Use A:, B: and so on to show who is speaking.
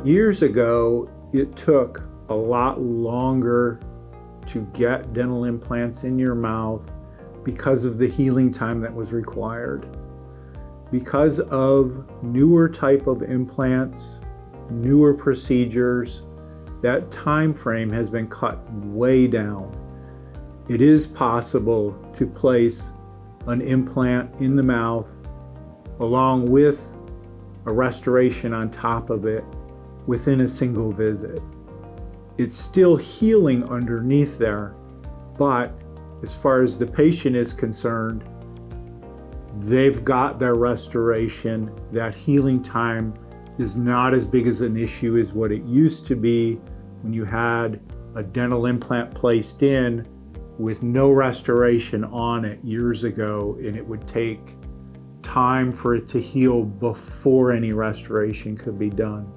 A: Years ago, it took a lot longer to get dental implants in your mouth because of the healing time that was required. Because of newer type of implants, newer procedures, that time frame has been cut way down. It is possible to place an implant in the mouth along with a restoration on top of it within a single visit. It's still healing underneath there, but as far as the patient is concerned, they've got their restoration. That healing time is not as big as an issue as what it used to be when you had a dental implant placed in with no restoration on it years ago, and it would take time for it to heal before any restoration could be done.